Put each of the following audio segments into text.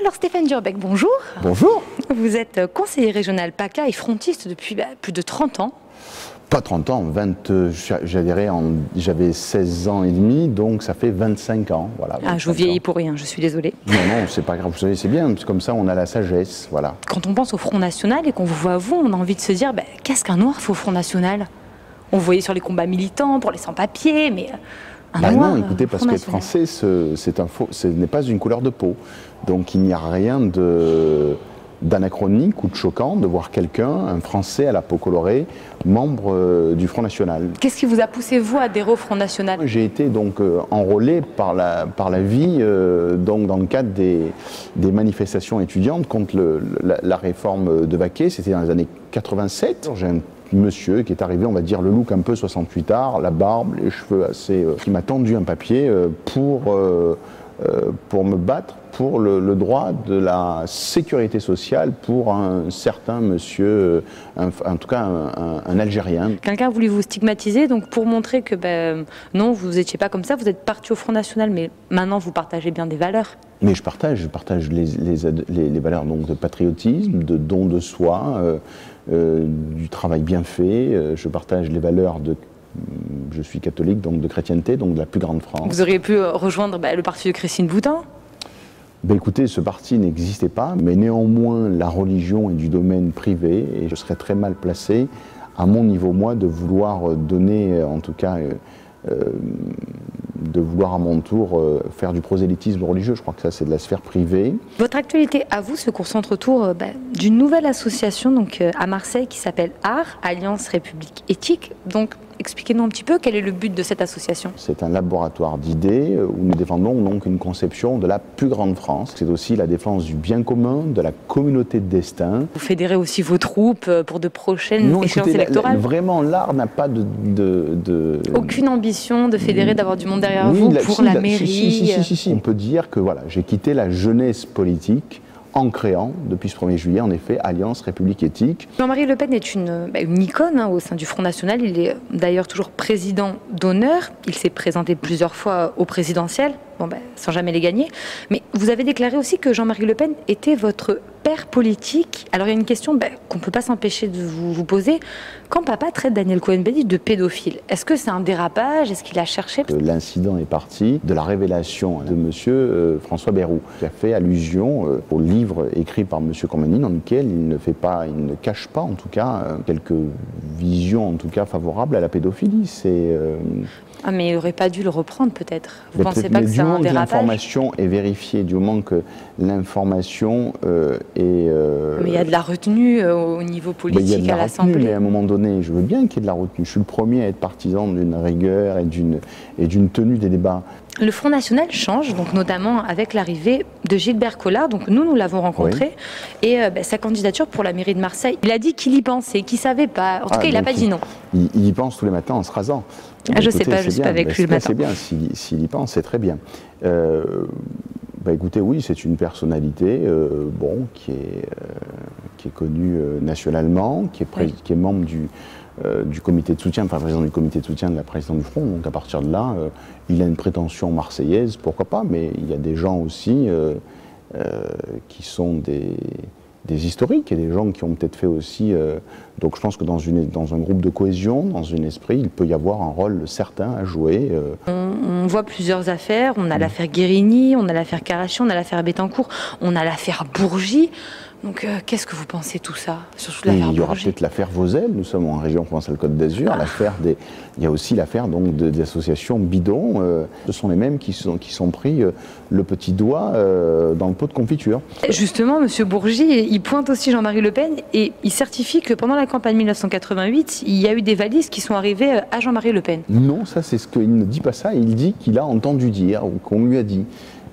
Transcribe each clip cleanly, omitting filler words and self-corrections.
Alors Stéphane Durbec, bonjour. Bonjour. Vous êtes conseiller régional PACA et frontiste depuis plus de 30 ans. Pas 30 ans, j'avais 16 ans et demi, donc ça fait 25 ans. Voilà, je vous vieillis pour rien, je suis désolée. Non, c'est pas grave, vous savez, c'est bien, comme ça on a la sagesse, voilà. Quand on pense au Front National et qu'on vous voit vous, on a envie de se dire, qu'est-ce qu'un noir fait au Front National? On vous voyait sur les combats militants, pour les sans-papiers, mais un noir... Non, écoutez, parce qu'être français, ce n'est pas une couleur de peau. Donc il n'y a rien d'anachronique ou de choquant de voir quelqu'un, un Français à la peau colorée, membre du Front National. Qu'est-ce qui vous a poussé, vous, à adhérer au Front National? J'ai été donc enrôlé par la vie donc dans le cadre des manifestations étudiantes contre la réforme de Vaquet. C'était dans les années 87. J'ai un monsieur qui est arrivé, on va dire le look un peu 68 art, la barbe, les cheveux assez... qui m'a tendu un papier pour me battre pour le droit de la sécurité sociale pour un certain monsieur, en tout cas un Algérien. Quelqu'un a voulu vous stigmatiser, donc pour montrer que non, vous n'étiez pas comme ça, vous êtes parti au Front National, mais maintenant vous partagez bien des valeurs. Mais je partage les valeurs donc, de patriotisme, de don de soi, du travail bien fait, je partage les valeurs de... Je suis catholique, donc de chrétienté, donc de la plus grande France. Vous auriez pu rejoindre le parti de Christine Boutin? Écoutez, ce parti n'existait pas, mais néanmoins, la religion est du domaine privé et je serais très mal placé, à mon niveau, moi, de vouloir donner, en tout cas, de vouloir à mon tour faire du prosélytisme religieux. Je crois que ça, c'est de la sphère privée. Votre actualité à vous se concentre autour d'une nouvelle association donc, à Marseille qui s'appelle ART, Alliance République Éthique. Donc, expliquez-nous un petit peu quel est le but de cette association. C'est un laboratoire d'idées où nous défendons donc une conception de la plus grande France. C'est aussi la défense du bien commun, de la communauté de destin. Vous fédérez aussi vos troupes pour de prochaines échéances électorales. Vraiment, l'art n'a pas Aucune ambition de fédérer, d'avoir du monde derrière vous pour la mairie. Si. On peut dire que voilà, j'ai quitté la jeunesse politique en créant, depuis ce 1er juillet, en effet, Alliance République Éthique. Jean-Marie Le Pen est une icône au sein du Front National. Il est d'ailleurs toujours président d'honneur. Il s'est présenté plusieurs fois au présidentiel, sans jamais les gagner. Mais vous avez déclaré aussi que Jean-Marie Le Pen était votre père politique. Alors il y a une question qu'on ne peut pas s'empêcher de vous poser. Quand papa traite Daniel Cohn-Bendit de pédophile, est-ce que c'est un dérapage? Est-ce qu'il a cherché? L'incident est parti de la révélation de monsieur François Bayrou, qui a fait allusion au livre écrit par monsieur Cohn-Bendit, dans lequel il ne cache pas, en tout cas, quelques visions, en tout cas, favorables à la pédophilie. Mais il n'aurait pas dû le reprendre, peut-être. Vous ne pensez pas que c'est un dérapage? L'information est vérifiée, du moment que l'information est... Mais il y a de la retenue au niveau politique à l'Assemblée. Mais à un moment donné, je veux bien qu'il y ait de la retenue. Je suis le premier à être partisan d'une rigueur et d'une tenue des débats. Le Front National change, donc notamment avec l'arrivée de Gilbert Collard. Donc nous l'avons rencontré. Oui. Et sa candidature pour la mairie de Marseille, il a dit qu'il y pensait, qu'il ne savait pas. En tout cas, il n'a pas dit non. Il y pense tous les matins en se rasant. Je ne sais pas, je ne suis pas avec lui le matin. C'est bien, s'il y pense, c'est très bien. Écoutez, oui, c'est une personnalité qui est connue nationalement, qui est membre du comité de soutien, enfin président du comité de soutien de la présidente du Front. Donc à partir de là, il a une prétention marseillaise, pourquoi pas, mais il y a des gens aussi qui sont des historiques et des gens qui ont peut-être fait aussi... donc je pense que dans un groupe de cohésion, dans un esprit, il peut y avoir un rôle certain à jouer. On voit plusieurs affaires. On a l'affaire Guérini, on a l'affaire Karachi, on a l'affaire Bettencourt, on a l'affaire Bourgi. Donc qu'est-ce que vous pensez de tout ça? Surtout il y aura peut-être l'affaire Vauzel, nous sommes en région Provence-Alpes-Côte d'Azur. Il y a aussi l'affaire des associations bidons. Ce sont les mêmes qui sont pris le petit doigt dans le pot de confiture. Justement, M. Bourgi, il pointe aussi Jean-Marie Le Pen et il certifie que pendant la campagne 1988, il y a eu des valises qui sont arrivées à Jean-Marie Le Pen. Non, ça c'est ce qu'il ne dit pas ça. Il dit qu'il a entendu dire ou qu'on lui a dit.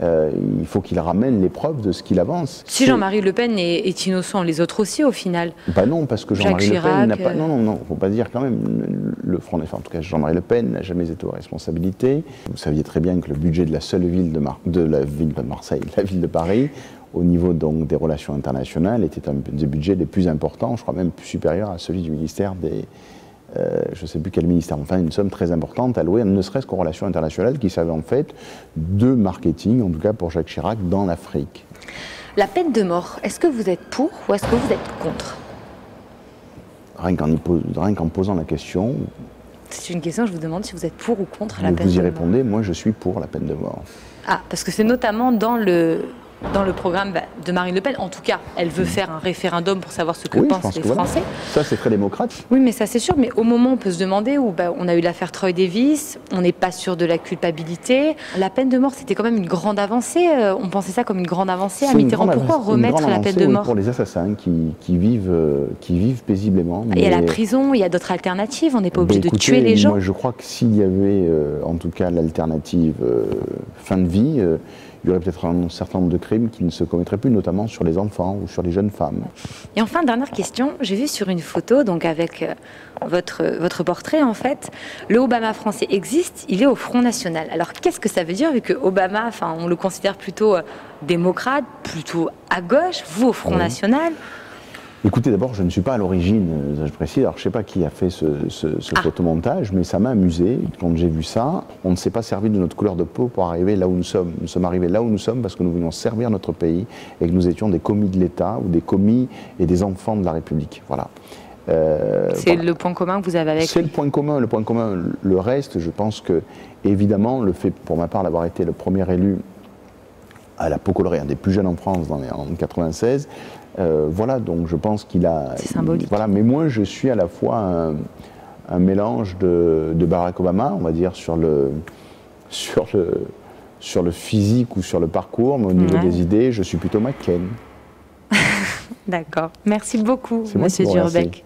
Il faut qu'il ramène les preuves de ce qu'il avance. Si Jean-Marie Le Pen est innocent, les autres aussi au final. Non, parce que Jean-Marie Le Pen n'a pas... Non, faut pas dire quand même. Le Front, en tout cas, Jean-Marie Le Pen n'a jamais été aux responsabilités. Vous saviez très bien que le budget de la seule ville de la ville de Marseille, la ville de Paris, au niveau donc des relations internationales, était un des budgets les plus importants, je crois même supérieur à celui du ministère des... je ne sais plus quel ministère, enfin une somme très importante allouée, ne serait-ce qu'aux relations internationales qui servaient en fait de marketing, en tout cas pour Jacques Chirac, dans l'Afrique. La peine de mort, est-ce que vous êtes pour ou est-ce que vous êtes contre? Rien qu'en posant la question, c'est une question, je vous demande si vous êtes pour ou contre la peine de mort. Vous y répondez, moi je suis pour la peine de mort. Ah, parce que c'est notamment dans le programme de Marine Le Pen. En tout cas, elle veut faire un référendum pour savoir ce que pensent les Français. Ça, c'est très démocrate. Oui, mais ça, c'est sûr. Mais au moment, on peut se demander où on a eu l'affaire Troy Davis, on n'est pas sûr de la culpabilité. La peine de mort, c'était quand même une grande avancée. On pensait ça comme une grande avancée. À Mitterrand, pourquoi remettre la peine de mort? Pour les assassins qui vivent paisiblement. Il y a la prison, il y a d'autres alternatives. On n'est pas obligé de tuer les gens. Moi, je crois que s'il y avait, en tout cas, l'alternative fin de vie, il y aurait peut-être un certain nombre de crimes qui ne se commettraient plus, notamment sur les enfants ou sur les jeunes femmes. Et enfin, dernière question, j'ai vu sur une photo, donc avec votre portrait en fait, le Obama français existe, il est au Front National. Alors qu'est-ce que ça veut dire, vu que Obama, on le considère plutôt démocrate, plutôt à gauche, vous au Front National? Écoutez, d'abord, je ne suis pas à l'origine, je précise, alors je ne sais pas qui a fait ce photomontage, mais ça m'a amusé quand j'ai vu ça. On ne s'est pas servi de notre couleur de peau pour arriver là où nous sommes. Nous sommes arrivés là où nous sommes parce que nous voulions servir notre pays et que nous étions des commis de l'État ou des commis et des enfants de la République. Voilà. C'est le point commun que vous avez avec lui. C'est le point commun. Le reste, je pense que, évidemment, le fait, pour ma part, d'avoir été le premier élu à la peau colorée, un des plus jeunes en France en 1996, voilà, donc je pense qu'il a... C'est symbolique. Voilà, mais moi, je suis à la fois un mélange de Barack Obama, on va dire, sur le physique ou sur le parcours, mais au niveau des idées, je suis plutôt McCain. D'accord. Merci beaucoup, Monsieur Durbeck.